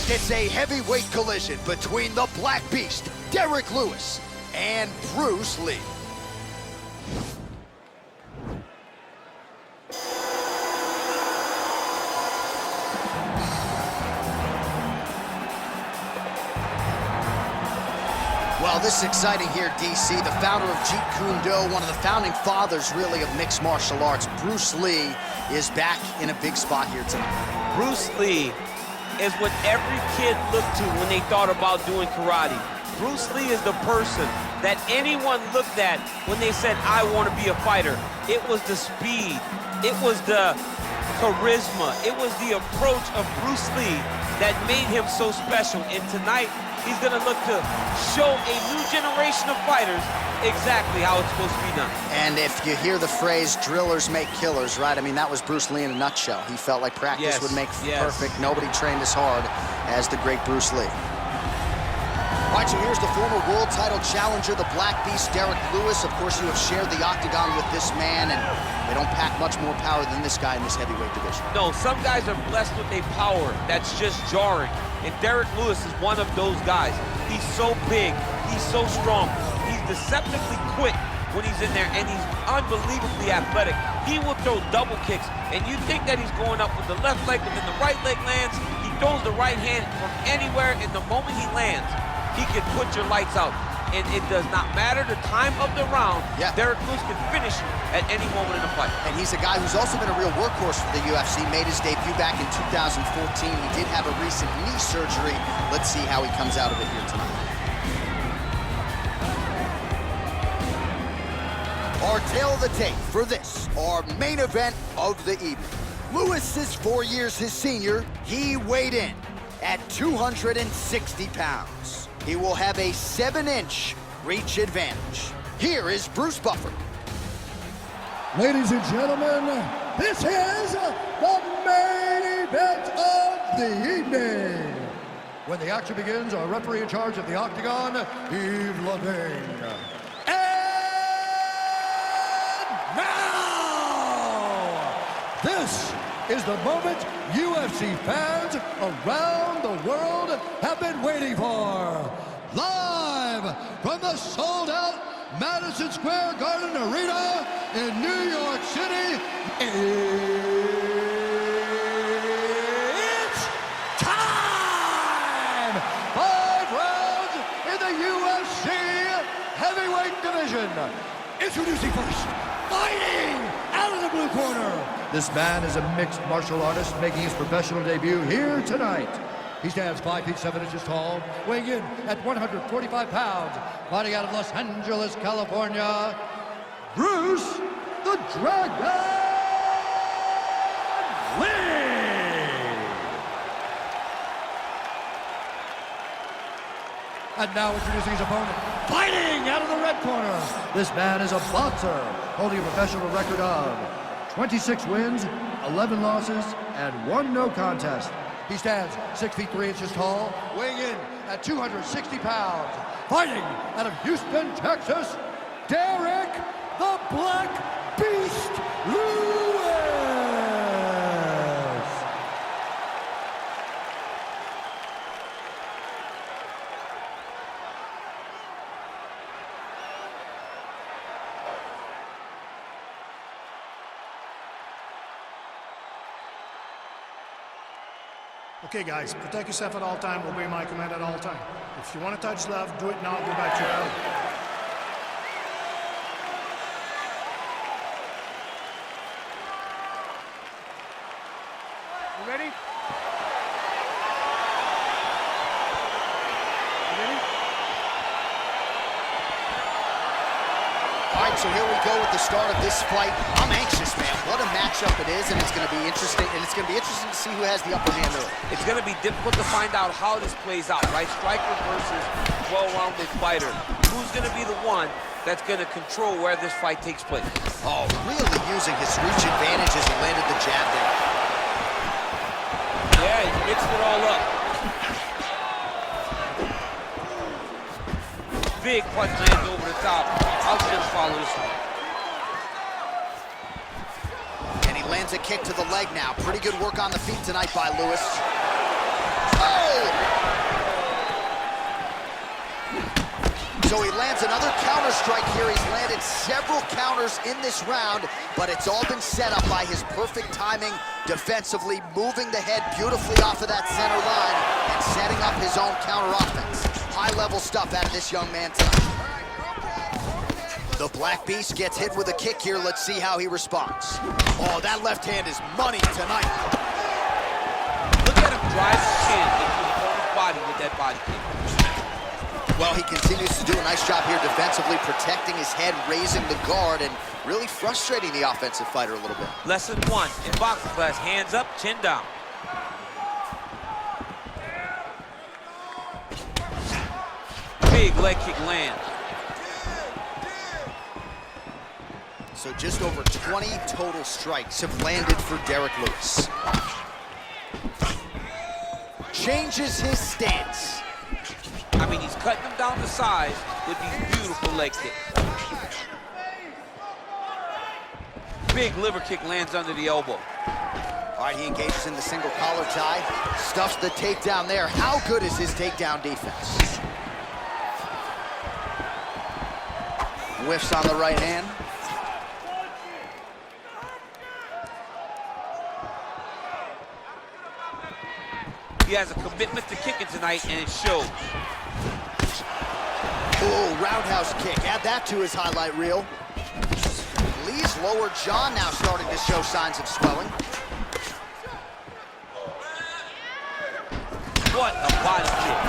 It's a heavyweight collision between the Black Beast, Derrick Lewis, and Bruce Lee. Well, this is exciting here, DC. The founder of Jeet Kune Do, one of the founding fathers, really, of mixed martial arts, Bruce Lee, is back in a big spot here tonight. Bruce Lee is what every kid looked to when they thought about doing karate. Bruce Lee is the person that anyone looked at when they said, I want to be a fighter. It was the speed, it was the charisma, it was the approach of Bruce Lee that made him so special. And tonight, he's gonna look to show a new generation of fighters exactly how it's supposed to be done. And if you hear the phrase, drillers make killers, right? I mean, that was Bruce Lee in a nutshell. He felt like practice would make perfect. Nobody trained as hard as the great Bruce Lee. All right, so here's the former world title challenger, the Black Beast, Derrick Lewis. Of course, you have shared the octagon with this man, and they don't pack much more power than this guy in this heavyweight division. No, some guys are blessed with a power that's just jarring. And Derrick Lewis is one of those guys. He's so big, he's so strong, he's deceptively quick when he's in there, and he's unbelievably athletic. He will throw double kicks, and you think that he's going up with the left leg, but then the right leg lands, he throws the right hand from anywhere, and the moment he lands, he can put your lights out. And it does not matter the time of the round, Derrick Lewis can finish you at any moment in the fight. And he's a guy who's also been a real workhorse for the UFC, made his debut back in 2014. He did have a recent knee surgery. Let's see how he comes out of it here tonight. Our tale of the tape for this, our main event of the evening. Lewis is 4 years his senior. He weighed in at 260 pounds. He will have a 7-inch reach advantage. Here is Bruce Buffer. Ladies and gentlemen, this is the main event of the evening. When the action begins, our referee in charge of the octagon, Yves Lavigne. And now, this is the moment UFC fans around the world have been waiting for. Live from the sold-out Madison Square Garden Arena in New York City, it's time! 5 rounds in the UFC heavyweight division. Introducing first, fighting out of the blue corner. This man is a mixed martial artist making his professional debut here tonight. He stands 5 feet 7 inches tall, weighing in at 145 pounds, fighting out of Los Angeles, California, Bruce the Dragon Lee! And now introducing his opponent, fighting out of the red corner. This man is a boxer, holding a professional record of 26 wins, 11 losses, and 1 no contest. He stands 6 feet 3 inches tall, weighing in at 260 pounds. Fighting out of Houston, Texas, Derrick the Black Beast Lewis! Okay, guys, protect yourself at all time, obey my command at all time. If you want to touch left, do it now, go back to your alley. You ready? You ready? All right, so here we go with the start of this fight. I'm anxious, man. What a matchup it is, and it's going to be interesting. And it's going to be interesting to see who has the upper hand early. It's going to be difficult to find out how this plays out, right? Striker versus well-rounded fighter. Who's going to be the one that's going to control where this fight takes place? Oh, really using his reach advantage as he landed the jab there. Yeah, he mixed it all up. Big punch lands over the top. I'll just follow this one. Lands a kick to the leg now. Pretty good work on the feet tonight by Lewis. Oh! So he lands another counter strike here. He's landed several counters in this round, but it's all been set up by his perfect timing defensively, moving the head beautifully off of that center line and setting up his own counter offense. High-level stuff out of this young man tonight. The Black Beast gets hit with a kick here. Let's see how he responds. Oh, that left hand is money tonight. Look at him drive his chin into his opponent's body with that body kick. Well, he continues to do a nice job here defensively, protecting his head, raising the guard, and really frustrating the offensive fighter a little bit. Lesson 1 in boxing class, hands up, chin down. Big leg kick lands. So just over 20 total strikes have landed for Derrick Lewis. Changes his stance. I mean, he's cutting them down to size with these beautiful leg kicks. Big liver kick lands under the elbow. All right, he engages in the single collar tie. Stuffs the takedown there. How good is his takedown defense? Whiffs on the right hand. He has a commitment to kicking tonight, and it shows. Oh, roundhouse kick. Add that to his highlight reel. Lee's lower jaw now starting to show signs of swelling. What a body kick.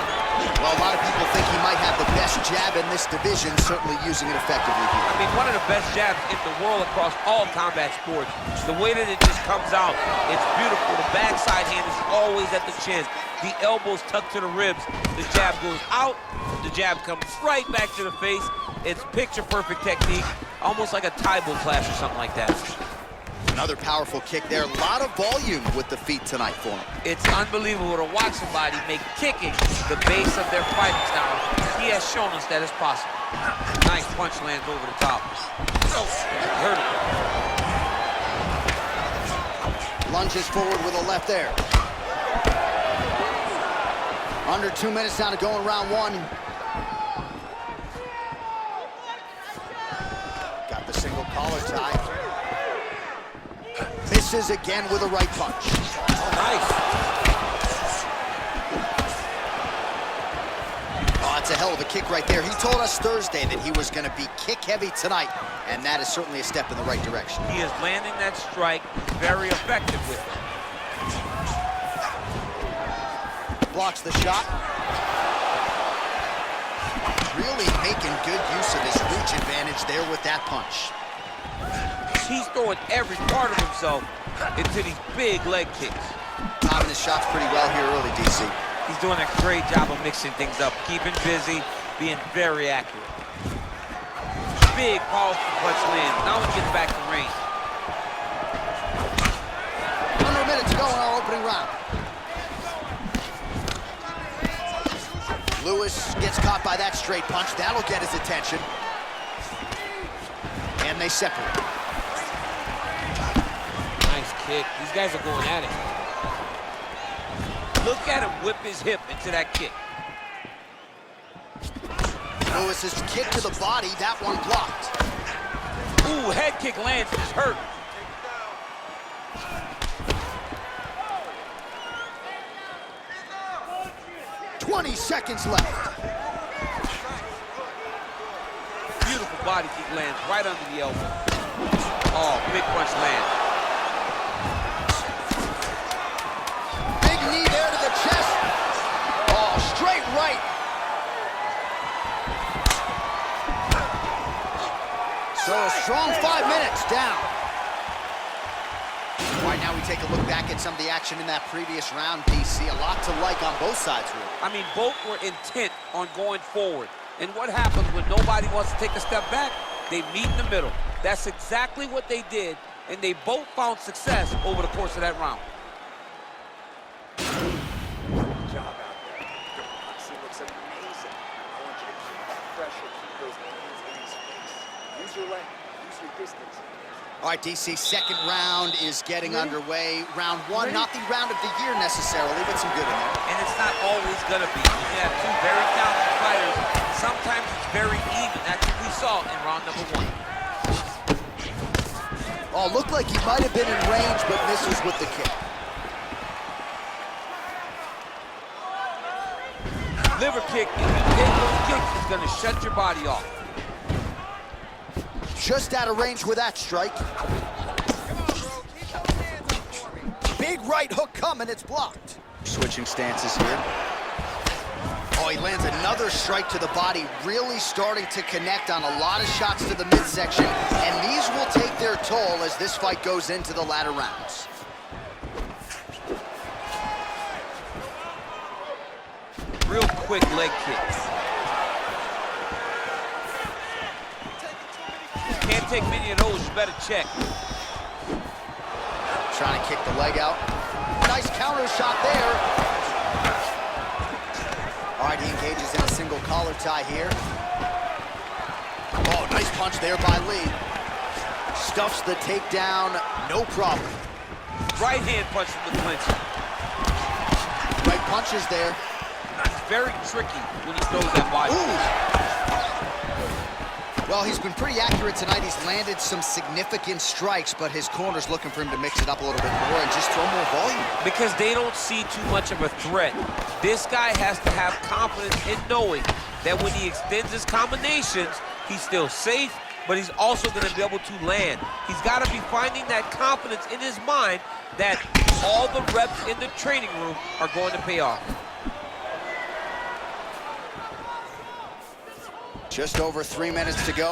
Well, a lot of people think he might have the best jab in this division, certainly using it effectively here. I mean, one of the best jabs in the world across all combat sports. The way that it just comes out, it's beautiful. The backside hand is always at the chin. The elbows tucked to the ribs. The jab goes out. The jab comes right back to the face. It's picture-perfect technique, almost like a Taibo clash or something like that. Another powerful kick there. A lot of volume with the feet tonight for him. It's unbelievable to watch somebody make kicking the base of their fighting style. He has shown us that it's possible. Nice punch lands over the top. Oh, hurt him. Lunges forward with a left there. Under 2 minutes down to go in round 1. Got the single collar tie. Misses again with a right punch. Oh, nice. Oh, that's a hell of a kick right there. He told us Thursday that he was going to be kick-heavy tonight, and that is certainly a step in the right direction. He is landing that strike very effective with it. Blocks the shot. Really making good use of his reach advantage there with that punch. He's throwing every part of himself into these big leg kicks. Timing his shots pretty well here early, DC. He's doing a great job of mixing things up, keeping busy, being very accurate. Big, powerful punch lands. Now he gets back to range. Under a minute to go in our opening round. Lewis gets caught by that straight punch. That'll get his attention. And they separate. Nice kick. These guys are going at it. Look at him whip his hip into that kick. Lewis's kick to the body, that one blocked. Ooh, head kick lands, he's hurt. "20 seconds left. Beautiful body kick lands right under the elbow. Oh, big punch lands. Big knee there to the chest. Oh, straight right. So a strong 5 minutes down. All right, now we take a look back at some of the action in that previous round, DC. A lot to like on both sides, really. I mean, both were intent on going forward. And what happens when nobody wants to take a step back? They meet in the middle. That's exactly what they did, and they both found success over the course of that round. Good job out there. Your boxing looks amazing. I want you to keep that pressure, keep those hands in his face. Use your length, use your distance. All right, DC, second round is getting underway. Round 1, not the round of the year necessarily, but some good in there. And it's not always gonna be. You have two very talented fighters. Sometimes it's very even. That's what we saw in round number 1. Oh, looked like he might have been in range, but misses with the kick. Liver kick, if you hit those kicks, it's gonna shut your body off. Just out of range with that strike. Big right hook coming, it's blocked. Switching stances here. Oh, he lands another strike to the body, really starting to connect on a lot of shots to the midsection, and these will take their toll as this fight goes into the latter rounds. Real quick leg kicks. Can't take many of those, you better check. Trying to kick the leg out. Nice counter shot there. All right, he engages in a single collar tie here. Oh, nice punch there by Lee. Stuffs the takedown, no problem. Right hand punch from the clinch. Right punches there. It's very tricky when he throws that body. Ooh. Well, he's been pretty accurate tonight. He's landed some significant strikes, but his corner's looking for him to mix it up a little bit more and just throw more volume. Because they don't see too much of a threat. This guy has to have confidence in knowing that when he extends his combinations, he's still safe, but he's also going to be able to land. He's got to be finding that confidence in his mind that all the reps in the training room are going to pay off. Just over 3 minutes to go.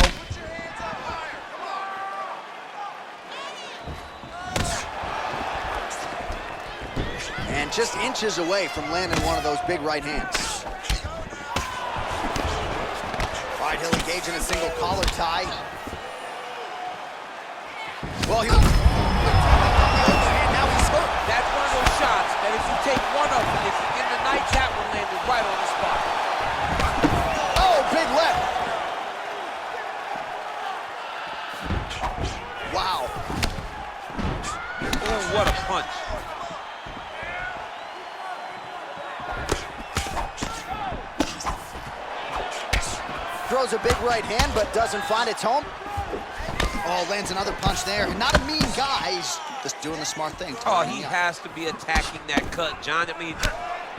And just inches away from landing one of those big right hands. All right, he'll engage in a single collar tie. Well, he... Now he's hurt. That's one of those shots that if you take one of them, if you get the night, that one landed right on the spot. Oh, big left. Wow. Ooh, what a punch. Throws a big right hand, but doesn't find its home. Oh, lands another punch there. Not a mean guy. He's just doing the smart thing. Oh, he has to be attacking that cut, John. I mean,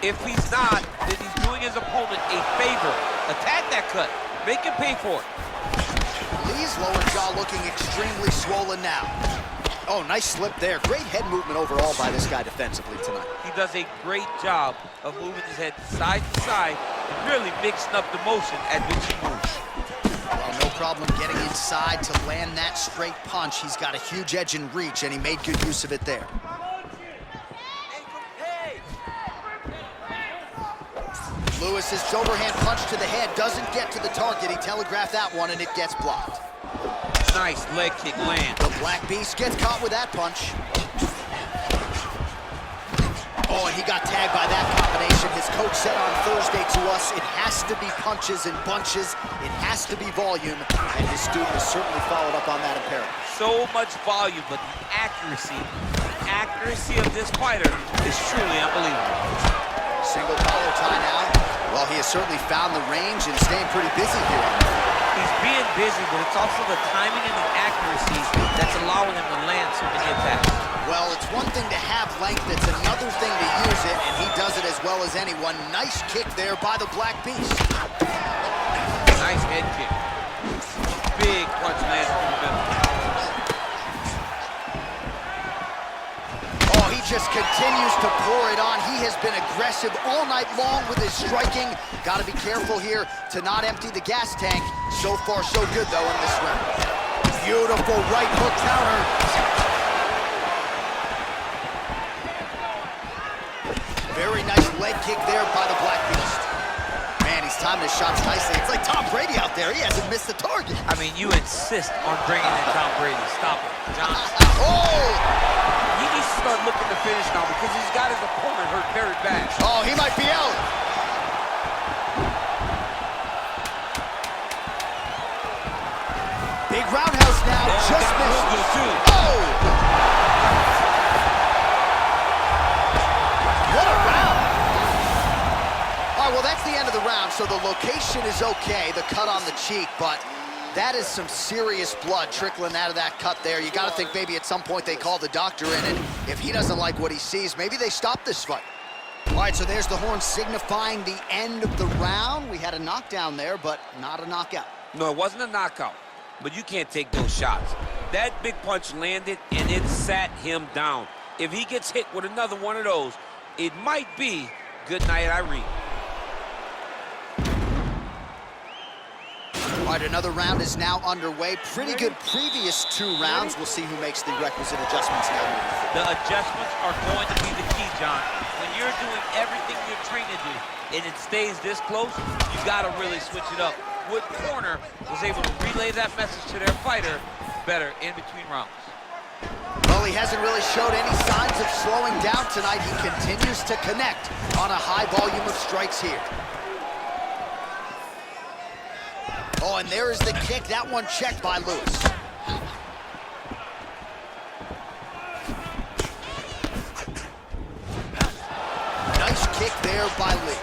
if he's not, then he's doing his opponent a favor. Attack that cut. Make him pay for it. Lee's lower jaw looking extremely swollen now. Oh, nice slip there. Great head movement overall by this guy defensively tonight. He does a great job of moving his head side to side and really mixing up the motion at which he moves. Well, no problem getting inside to land that straight punch. He's got a huge edge and reach, and he made good use of it there. Lewis's overhand punch to the head doesn't get to the target. He telegraphed that one, and it gets blocked. Nice leg kick land. The Black Beast gets caught with that punch. Oh, and he got tagged by that combination. His coach said on Thursday to us, it has to be punches and bunches. It has to be volume, and his student has certainly followed up on that imperative. So much volume, but the accuracy of this fighter is truly unbelievable. Single collar tie now. Well, he has certainly found the range and staying pretty busy here. He's being busy, but it's also the timing and the accuracy that's allowing him to land so many attacks. Well, it's one thing to have length, it's another thing to use it, and he does it as well as anyone. Nice kick there by the Black Beast. Nice head kick. Big punch lands in the middle. Oh, he just continues to pour it on. He has been aggressive all night long with his striking. Got to be careful here to not empty the gas tank. So far, so good, though, in this round. Beautiful right hook counter. Very nice leg kick there by the Black Beast. Man, he's timing his shots nicely. It's like Tom Brady out there. He hasn't missed the target. I mean, you insist on bringing in Tom Brady. Stop it, John. Oh! He needs to start looking to finish now because he's got his opponent hurt very bad. Oh, he might be out. Big roundhouse now, just missed. Oh! What a round! All All right, well, that's the end of the round, so the location is okay, the cut on the cheek, but that is some serious blood trickling out of that cut there. You got to think maybe at some point they call the doctor in, and if he doesn't like what he sees, maybe they stop this fight. All right, so there's the horn signifying the end of the round. We had a knockdown there, but not a knockout. No, it wasn't a knockout, but you can't take those shots. That big punch landed, and it sat him down. If he gets hit with another one of those, it might be good night, Irene. All right, another round is now underway. Pretty good previous 2 rounds. We'll see who makes the requisite adjustments now. The adjustments are going to be the key, John. When you're doing everything you're trained to do, and it stays this close, you got to really switch it up. Wood Corner was able to relay that message to their fighter better in between rounds. Well, he hasn't really showed any signs of slowing down tonight. He continues to connect on a high volume of strikes here. Oh, and there is the kick. That one checked by Lewis. Nice kick there by Lee.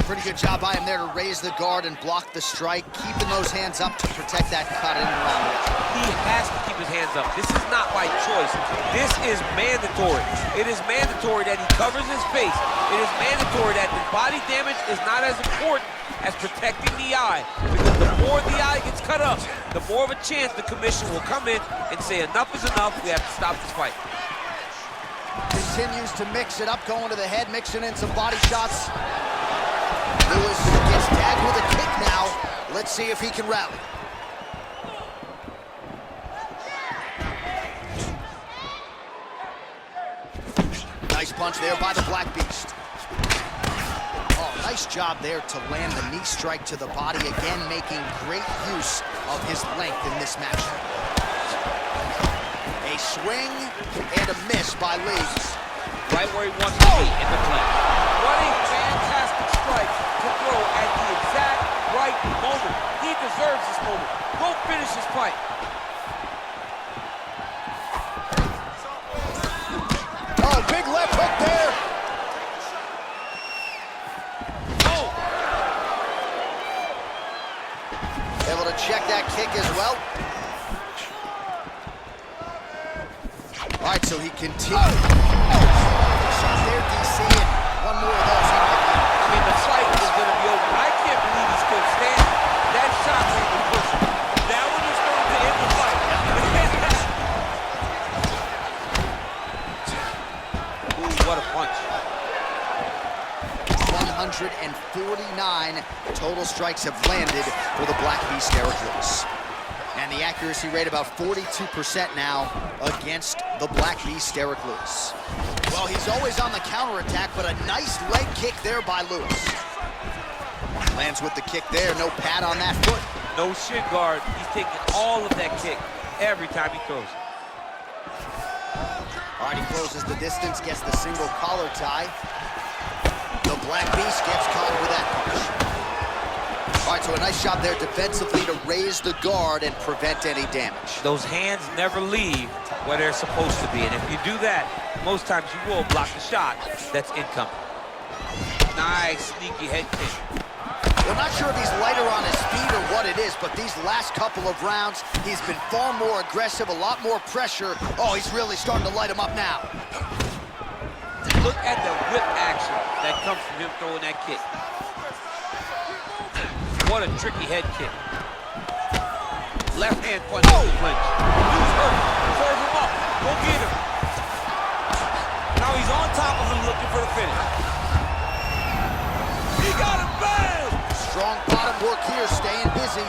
Pretty good job by him there to raise the guard and block the strike, keeping those hands up to protect that cut in and around it. He has to keep his hands up. This is not by choice. This is mandatory. It is mandatory that he covers his face. It is mandatory that the body damage is not as important as protecting the eye. Because the more the eye gets cut up, the more of a chance the commission will come in and say enough is enough, we have to stop this fight. Continues to mix it up, going to the head, mixing in some body shots. Lewis gets tagged with a kick now. Let's see if he can rally. Nice punch there by the Black Beast. Oh, nice job there to land the knee strike to the body, again making great use of his length in this match. A swing and a miss by Lee. Right where he wants to be in the clinch. What a fantastic strike to throw at the exact right moment. He deserves this moment. Go finish his fight. Oh, big left hook there. Oh! Able to check that kick as well. All right, so he continues. Shot there, DC, and one more of those. I mean, the fight is going to be over. I can't believe he's still standing. That shot made me push him. That one is going to end the fight. Ooh, what a punch. 149 total strikes have landed for the Black Beast, Derrick Lewis. And the accuracy rate about 42% now against the Black Beast, Derrick Lewis. Well, he's always on the counterattack, but a nice leg kick there by Lewis. Lands with the kick there, no pad on that foot. No shin guard. He's taking all of that kick every time he throws. All right, he closes the distance, gets the single collar tie. The Black Beast gets caught with that punch. All right, so a nice job there defensively to raise the guard and prevent any damage. Those hands never leave where they're supposed to be, and if you do that, most times you will block the shot that's incoming. Nice, sneaky head kick. We're not sure if he's lighter on his feet or what it is, but these last couple of rounds, he's been far more aggressive, a lot more pressure. Oh, he's really starting to light him up now. Look at the whip action that comes from him throwing that kick. What a tricky head kick. Left hand punch in the clinch. Dude's hurt. Serve him up. Go get him. Now he's on top of him looking for the finish. He got him bad. Strong bottom work here, staying busy.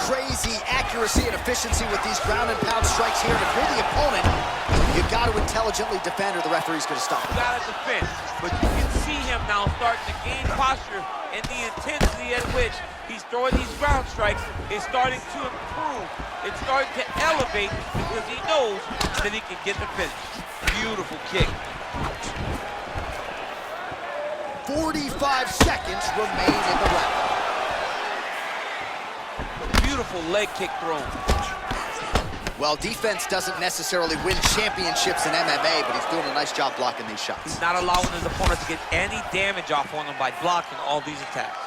Crazy accuracy and efficiency with these ground and pound strikes here. And if you're the opponent, you got to intelligently defend or the referee's going to stop him. You got to defend. But you can see him now starting to gain posture, and the intensity at which he's throwing these ground strikes is starting to improve. It's starting to elevate because he knows that he can get the finish. Beautiful kick. 45 seconds remain in the round. Beautiful leg kick thrown. Well, defense doesn't necessarily win championships in MMA, but he's doing a nice job blocking these shots. He's not allowing his opponent to get any damage off on him by blocking all these attacks.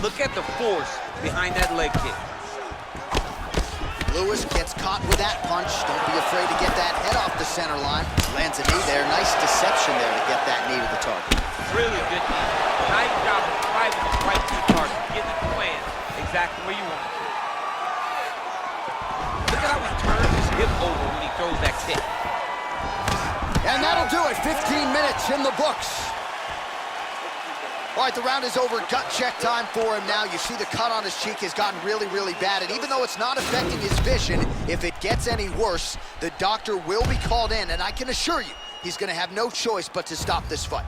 Look at the force behind that leg kick. Lewis gets caught with that punch. Don't be afraid to get that head off the center line. Lands a knee there. Nice deception there to get that knee to the target. Really good knee. Nice job of driving it right to the target. Getting it to land exactly where you want it to. Look at how he turns his hip over when he throws that kick. And that'll do it. 15 minutes in the books. All right, the round is over. Gut check time for him now. You see the cut on his cheek has gotten really, really bad. And even though it's not affecting his vision, if it gets any worse, the doctor will be called in. And I can assure you, he's going to have no choice but to stop this fight.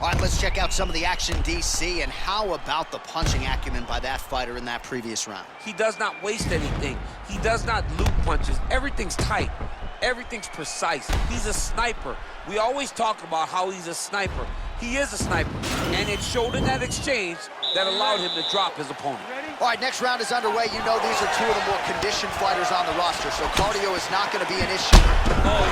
All right, let's check out some of the action, DC. And how about the punching acumen by that fighter in that previous round? He does not waste anything. He does not loop punches. Everything's tight. Everything's precise. He's a sniper. We always talk about how he's a sniper. He is a sniper, and it showed in that exchange that allowed him to drop his opponent. All right, next round is underway. You know these are two of the more conditioned fighters on the roster, so cardio is not going to be an issue. Oh,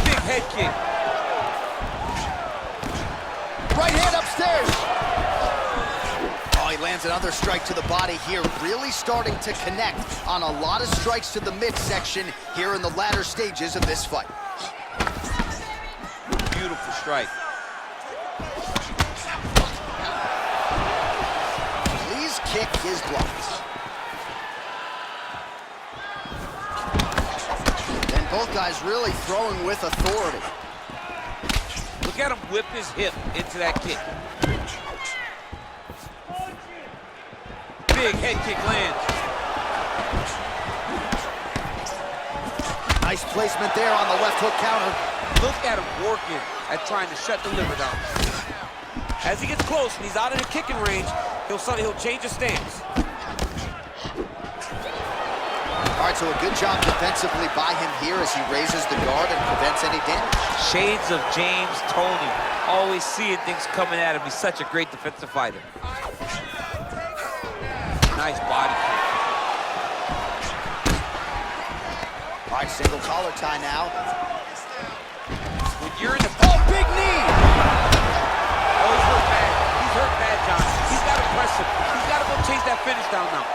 big head kick. Right hand upstairs. He lands another strike to the body here, really starting to connect on a lot of strikes to the midsection here in the latter stages of this fight. Beautiful strike. Lee's kick is blocked. And both guys really throwing with authority. Look at him whip his hip into that kick. Big head kick lands. Nice placement there on the left hook counter. Look at him working at trying to shut the liver down. As he gets close and he's out of the kicking range, he'll change his stance. All right, so a good job defensively by him here as he raises the guard and prevents any damage. Shades of James Toney. Always seeing things coming at him. He's such a great defensive fighter. Nice body kick. All right, single collar tie now. When you're in the... Oh, big knee! Oh, he's hurt bad. He's hurt bad, John. He's got to press him. He's got to go chase that finish down now.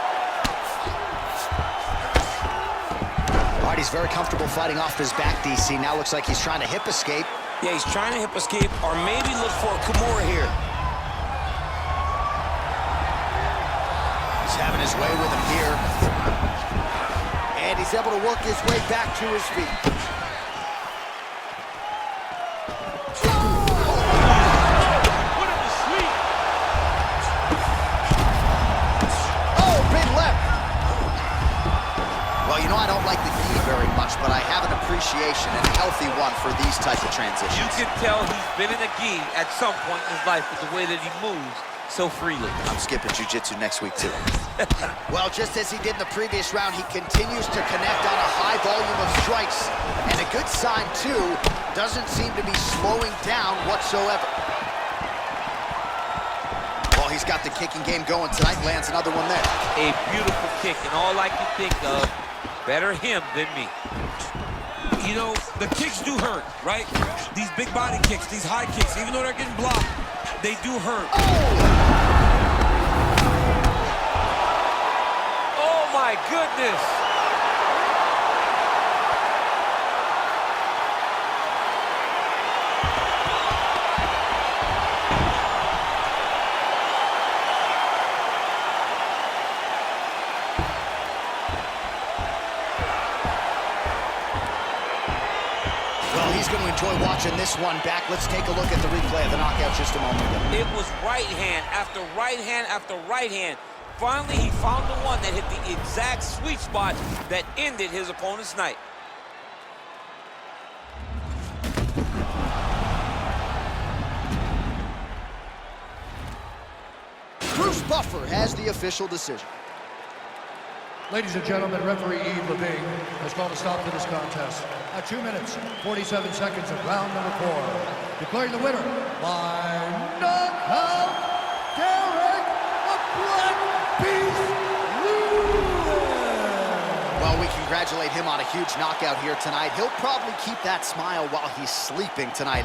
All right, he's very comfortable fighting off his back, DC. Now looks like he's trying to hip escape. Yeah, he's trying to hip escape or maybe look for a Kimura here. Having his way with him here. And he's able to work his way back to his feet. Put him to sleep. Oh, big left. Well, you know, I don't like the gi very much, but I have an appreciation, and a healthy one, for these types of transitions. You can tell he's been in a gi at some point in his life with the way that he moves so freely. I'm skipping jiu-jitsu next week, too. Well, just as he did in the previous round, he continues to connect on a high volume of strikes. And a good sign, too, doesn't seem to be slowing down whatsoever. Well, he's got the kicking game going tonight, lands another one there. A beautiful kick, and all I can think of, better him than me. You know, the kicks do hurt, right? These big body kicks, these high kicks, even though they're getting blocked, they do hurt. Oh my goodness! Well, he's going to enjoy watching this one back. Let's take a look at the replay of the knockout just a moment ago. It was right hand after right hand after right hand. Finally, he found the one that hit the exact sweet spot that ended his opponent's night. Bruce Buffer has the official decision. Ladies and gentlemen, referee Yves Levine has called a stop to this contest at 2 minutes, 47 seconds of round number 4. Declaring the winner by knockout, Derrick the Black Beast Lewis. Well, we congratulate him on a huge knockout here tonight. He'll probably keep that smile while he's sleeping tonight.